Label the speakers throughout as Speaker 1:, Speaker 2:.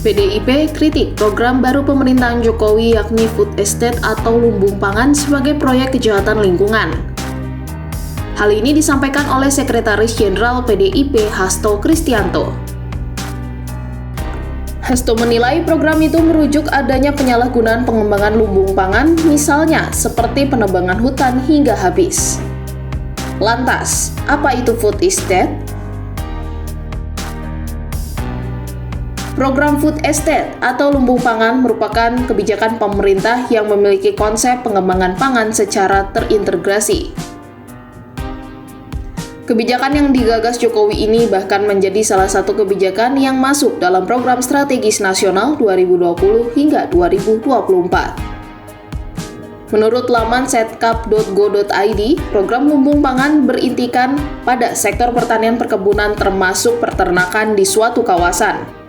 Speaker 1: PDIP kritik program baru pemerintahan Jokowi yakni food estate atau lumbung pangan sebagai proyek kejahatan lingkungan. Hal ini disampaikan oleh Sekretaris Jenderal PDIP Hasto Kristianto. Hasto menilai program itu merujuk adanya penyalahgunaan pengembangan lumbung pangan, misalnya seperti penebangan hutan hingga habis. Lantas, apa itu food estate? Program food estate atau lumbung pangan merupakan kebijakan pemerintah yang memiliki konsep pengembangan pangan secara terintegrasi. Kebijakan yang digagas Jokowi ini bahkan menjadi salah satu kebijakan yang masuk dalam program strategis nasional 2020 hingga 2024. Menurut laman setkap.go.id, program lumbung pangan berintikan pada sektor pertanian perkebunan termasuk peternakan di suatu kawasan.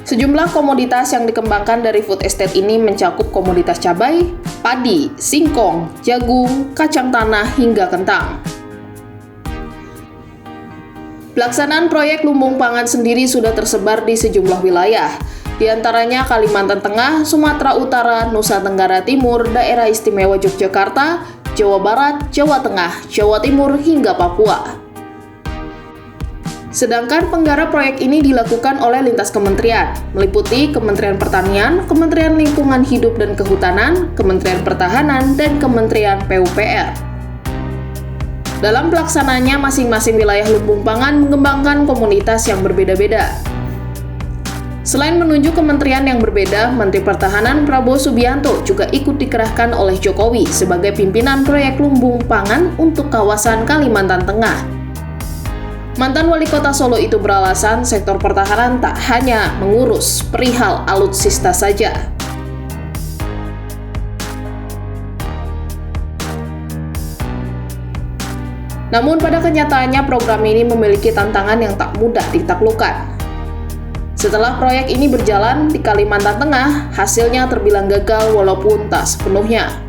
Speaker 1: Sejumlah komoditas yang dikembangkan dari food estate ini mencakup komoditas cabai, padi, singkong, jagung, kacang tanah, hingga kentang. Pelaksanaan proyek lumbung pangan sendiri sudah tersebar di sejumlah wilayah, di antaranya Kalimantan Tengah, Sumatera Utara, Nusa Tenggara Timur, Daerah Istimewa Yogyakarta, Jawa Barat, Jawa Tengah, Jawa Timur, hingga Papua. Sedangkan penggarap proyek ini dilakukan oleh lintas kementerian, meliputi Kementerian Pertanian, Kementerian Lingkungan Hidup dan Kehutanan, Kementerian Pertahanan, dan Kementerian PUPR. Dalam pelaksananya, masing-masing wilayah lumbung pangan mengembangkan komunitas yang berbeda-beda. Selain menunjuk kementerian yang berbeda, Menteri Pertahanan Prabowo Subianto juga ikut dikerahkan oleh Jokowi sebagai pimpinan proyek lumbung pangan untuk kawasan Kalimantan Tengah. Mantan wali kota Solo itu beralasan sektor pertahanan tak hanya mengurus perihal alutsista saja. Namun pada kenyataannya program ini memiliki tantangan yang tak mudah ditaklukkan. Setelah proyek ini berjalan di Kalimantan Tengah, hasilnya terbilang gagal walaupun tak sepenuhnya.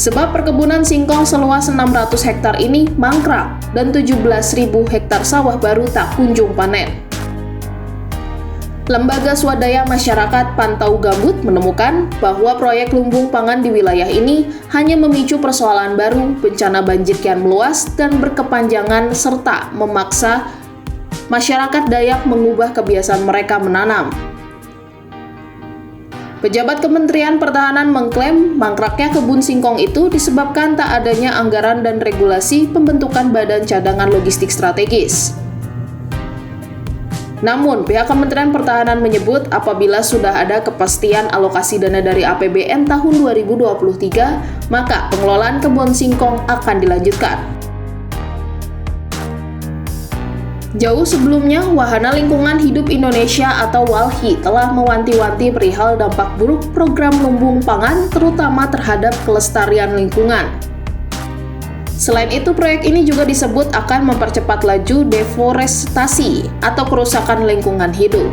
Speaker 1: Sebab perkebunan singkong seluas 600 hektar ini mangkrak dan 17.000 hektar sawah baru tak kunjung panen. Lembaga Swadaya Masyarakat Pantau Gambut menemukan bahwa proyek lumbung pangan di wilayah ini hanya memicu persoalan baru, bencana banjir kian meluas, dan berkepanjangan serta memaksa masyarakat Dayak mengubah kebiasaan mereka menanam. Pejabat Kementerian Pertahanan mengklaim mangkraknya kebun singkong itu disebabkan tak adanya anggaran dan regulasi pembentukan Badan Cadangan Logistik Strategis. Namun, pihak Kementerian Pertahanan menyebut apabila sudah ada kepastian alokasi dana dari APBN tahun 2023, maka pengelolaan kebun singkong akan dilanjutkan. Jauh sebelumnya, Wahana Lingkungan Hidup Indonesia atau WALHI telah mewanti-wanti perihal dampak buruk program lumbung pangan terutama terhadap kelestarian lingkungan. Selain itu, proyek ini juga disebut akan mempercepat laju deforestasi atau kerusakan lingkungan hidup.